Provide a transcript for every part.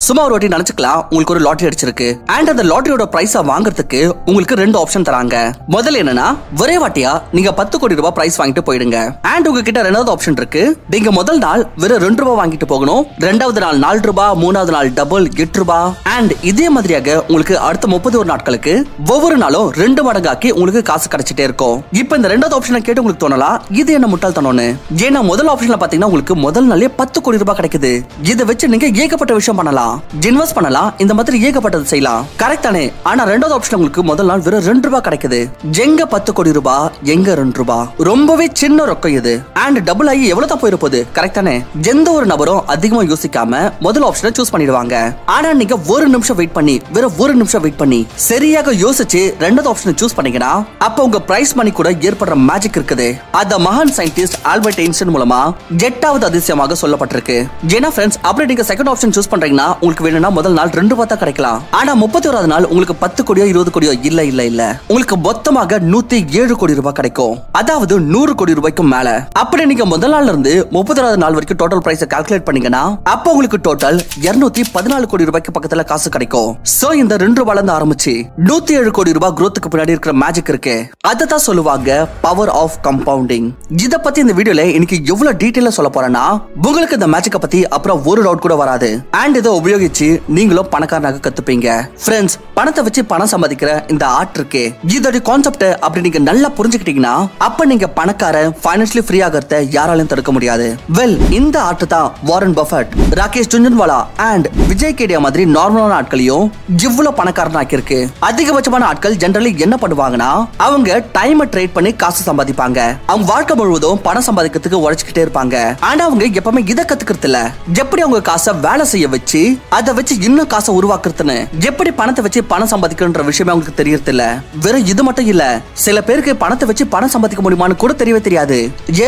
சும்மா ஒரு வாட்டி நினைச்சுக்கலாம் உங்களுக்கு ஒரு லாட்டரி அடிச்சிருக்கு அண்ட் அந்த லாட்டரியோட பிரைஸ வாங்குறதுக்கு உங்களுக்கு ரெண்டு ஆப்ஷன் தராங்க. முதல்ல என்னன்னா ஒரே வாட்டியா நீங்க 10 கோடி ரூபாய் பிரைஸ் வாங்கிட்டு போயிடுங்க. அண்ட் உங்ககிட்ட ரெண்டாவது ஆப்ஷன் இருக்கு. நீங்க முதல் நாள் வெறும் 2 ரூபாய் வாங்கிட்டு போகணும், ரெண்டாவது நாள் 4 ரூபாய், மூணாவது நாள் டபுள் 8 ரூபாய் அண்ட் இதே மாதிரியாக உங்களுக்கு அடுத்த 31 நாட்களுக்கு ஒவ்வொரு நாளும் 2 மடங்காக்கி உங்களுக்கு காசு கிடைச்சிட்டே இருக்கும். இப்போ இந்த ரெண்டாவது ஆப்ஷனை கேட்டு உங்களுக்கு தோணலாம் இது என்ன முட்டாள்தனம்னு. ஏன்னா முதல் ஆப்ஷன்ல பாத்தீங்கன்னா உங்களுக்கு முதல் நாளே 10 கோடி ரூபாய் கிடைக்குது. இதை வச்சு நீங்க ஏகப்பட்ட விஷயம் பண்ணலாம், இன்வெஸ்ட் பண்ணலாம், இந்த மாதிரி ஏகப்பட்டது செய்யலாம். கரெக்ட் தானே? ஆனா ரெண்டாவது ஆப்ஷன் உங்களுக்கு முதல் நாள் வெறும் 2 ரூபாய் கிடைக்குது. எங்க 10 கோடி ரூபாய், எங்க 2 ரூபாய்? ரொம்பவே சின்ன ரொக்கம் இது. அண்ட் டபுள் ஆகி எவ்வளவு தான் போயிருப்போது. கரெக்ட் தானே? எந்த ஒரு நபரும் அதிகமா யோசிக்காம முதல் ஆப்ஷனை சூஸ் பண்ணிடுவாங்க. ஆனா நீங்க ஒரு நிமிஷம் வெயிட் பண்ணி வெறும் ஒரு நிமிஷம் வெயிட் பண்ணி சரியாக யோசிச்சு ரெண்டாவது ஆப்ஷனை சூஸ் பண்ணீங்கன்னா அப்ப உங்க பிரைஸ் மணி கூட ஏற்படுற மேஜிக் இருக்குது. அத மகான் சயின்டிஸ்ட் ஆல்பர்ட் ஐன்ஸ்டைன் மூலமா 8வது அதிசயமாக சொல்லப்பட்டிருக்கு. ஏன்னா ஃப்ரெண்ட்ஸ் அப்படி நீங்க செகண்ட் ஆப்ஷன் சூஸ் பண்றீங்கன்னா உங்களுக்கு வேணும்னா முதல் நாள் 2 ரூபாய் தான் கிடைக்கலாம். ஆனா 31வது நாள் உங்களுக்கு 10 கோடியோ 20 கோடியோ இல்ல உங்களுக்கு மொத்தமாக 107 கோடி ரூபாய் கிடைக்கும். அதாவது 100 கோடி ரூபாய்க்கும் மேல. அப்படி நீங்க முதல் நாள்ல இருந்து 30வது நாள் வரைக்கும் டோட்டல் பிரைஸ் கால்குலேட் பண்ணீங்கன்னா அப்ப உங்களுக்கு டோட்டல் 214 கோடி ரூபாய்க்கு பக்கத்துல காசு கிடைக்கும். சோ இந்த 2 ரூபாயில இருந்து ஆரம்பிச்சு 107 கோடி ரூபாய் growthக்கு பின்னாடி இருக்கிற மேஜிக் இருக்கு. அததான் சொல்லுவாங்க பவர் ஆஃப் கம்பவுண்டிங். இத பத்தி இந்த வீடியோல இன்னைக்கு எவ்வளவு டீடைலா சொல்ல போறேன்னா உங்களுக்கு இந்த மேஜிக்க பத்தி அப்புறம் ஒரு டவுட் கூட வராது. அண்ட் இதை உபயோகிச்சு நீங்களும் பணக்காரனாக கத்துப்பீங்க. ஃப்ரெண்ட்ஸ் பணத்தை வச்சு பணம் சம்பாதிக்கிற இந்த ஆர்ட் இருக்கே இதோட கான்செப்ட் அப்படி நீங்க நல்லா புரிஞ்சுக்கிட்டீங்கன்னா அப்ப நீங்க பணக்காரன் ஃபைனான்சியலி ஃப்ரீ ஆகிறத யாராலையும் தடுக்க முடியாது. வெல் இந்த ஆர்ட் தான் Warren Buffett, Rakesh Jhunjhunwala and Vijay Kedia மாதிரி நார்மலான ஆட்களையும் இவ்வளவு பணக்காரன் ஆக்கியிருக்கு. அதிகபட்சமான ஆட்கள் ஜெனரலி என்ன பண்ணுவாங்கன்னா அவங்க டைமை ட்ரேட் பண்ணி காசு சம்பாதிப்பாங்க. அவங்க வாழ்க்கை முழுவதும் பணம் சம்பாதிக்கிறதுக்கு உழைச்சிக்கிட்டே இருப்பாங்க. ஆனா அவங்க எப்பவுமே இதை கத்துக்கிறது இல்ல. எப்படி அவங்க காசை வேலை செய்ய வச்சு அதை வச்சு இன்னும் காசை உருவாக்குறதுன்னு, எப்படி பணத்தை வச்சு பணம் சம்பாதிக்கணும்ன்ற விஷயமே அவங்களுக்கு தெரியறது இல்ல. வெறும் இது மட்டும் இல்ல, சில பேருக்கு பணத்தை வச்சு பணம் சம்பாதிக்க முடியுமான்னு கூட தெரியவே தெரியாது.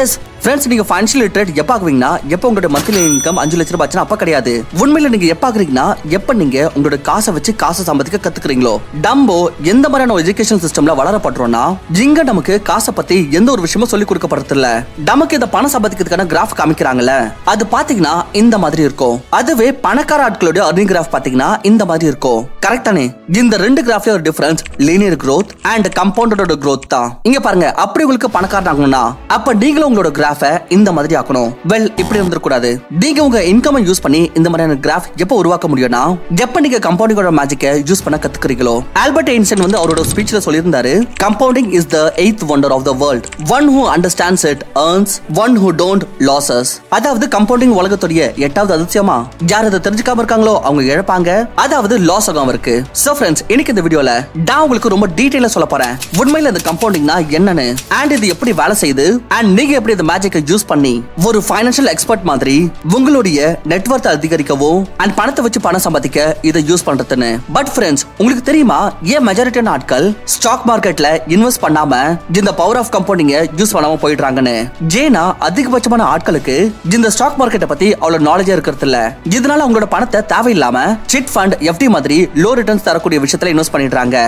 எஸ் ஃப்ரெண்ட்ஸ் நீங்க ஃபைனான்ஷியல் லிட்டரேட் எப்ப ஆகுவீங்கன்னா எப்ப உங்களோட மந்த்லி இன்கம் 5 லட்சம் ரூபாய் அப்ப கிடையாது. உண்மையில நீங்க எப்ப ஆகுறீங்கன்னா எப்ப நீங்க உங்களோட காசை வச்சு காசை சம்பாதிக்க கத்துக்கிறீங்களோ. டம்போ எந்த மாதிரியான எஜுகேஷன் சிஸ்டம்ல வளரப்படுறோம்னா இங்க நமக்கு காசை பத்தி எந்த ஒரு விஷயமும் சொல்லி கொடுக்கப்படுறது இல்ல. நமக்கு இந்த பணம் சம்பாதிக்கிறதுக்கான கிராஃப் காமிக்கிறாங்கல்ல அது பாத்தீங்கன்னா இந்த மாதிரி இருக்கும். அதுவே பணக்கார ஆட்களோட அர்னிங் கிராஃப் பாத்தீங்கன்னா இந்த மாதிரி இருக்கும். கரெக்ட் தானே? இந்த ரெண்டு கிராஃப்ல ஒரு difference linear growth and compounded growth தான். இங்க பாருங்க அப்படி உங்களுக்கு பணக்காரன் ஆகணும்னா அப்ப நீங்களும் உங்களோட கிராஃப் இந்த மாதிரி ஆக்கணும். வெல் இப்படி இருந்திர கூடாது. நீங்க உங்க இன்கம் யூஸ் பண்ணி இந்த மாதிரியான கிராஃப் எப்ப உருவாக்க முடியும்னா எப்ப நீங்க கம்பவுண்டிங்கோட மேஜிக்கை யூஸ் பண்ண கத்துக்கிறீங்களோ. ஆல்பர்ட் ஐன்ஸ்டைன் வந்து அவரோட ஸ்பீச்ல சொல்லியிருந்தாரு compounding is the 8th wonder of the world. One who understands it earns, one who don't loses. அதாவது கம்பவுண்டிங் உலகத்துடைய 8வது அதிசயமா யார் அதை தெரிஞ்சுக்காம இருக்காங்களோ அவங்க இழப்பாங்க. அதாவது லாஸ் ஆகாம இருக்கு. சோ ஃப்ரெண்ட்ஸ் இன்னைக்கு இந்த வீடியோல நான் உங்களுக்கு ரொம்ப டீடைலா சொல்ல போறேன் உண்மையில இந்த கம்பவுண்டிங்னா என்னன்னு அண்ட் இது எப்படி வேலை செய்யுது அண்ட் நீங்க எப்படி இந்த மேஜிக்கை யூஸ் பண்ணி ஒரு ஃபைனான்ஷியல் எக்ஸ்பர்ட் மாதிரி உங்களுடைய நெட்வொர்த் அதிகரிக்கவும் அண்ட் பணத்தை வச்சு பணம் சம்பாதிக்க இதை யூஸ் பண்றதுன்னு. பட் ஃப்ரெண்ட்ஸ் உங்களுக்கு தெரியுமா ஏன் மெஜாரிட்டியான ஆட்கள் ஸ்டாக் மார்க்கெட்ல இன்வெஸ்ட் பண்ணாம இந்த பவர் ஆஃப் கம்பவுண்டிங் யூஸ் பண்ணாம போயிடுறாங்கன்னு? ஏன்னா அதிகபட்சமான ஆட்களுக்கு இந்த ஸ்டாக் மார்க்கெட்டை பத்தி அவ்வளவு நாலேஜா இருக்கிறது இல்ல. இதனால அவங்களோட பணத்தை தேவையில்லாம சிட் ஃபண்ட், FD மாதிரி லோ ரிட்டர்ன்ஸ் தரக்கூடிய விஷயத்துல இன்வெஸ்ட் பண்ணிடுறாங்க.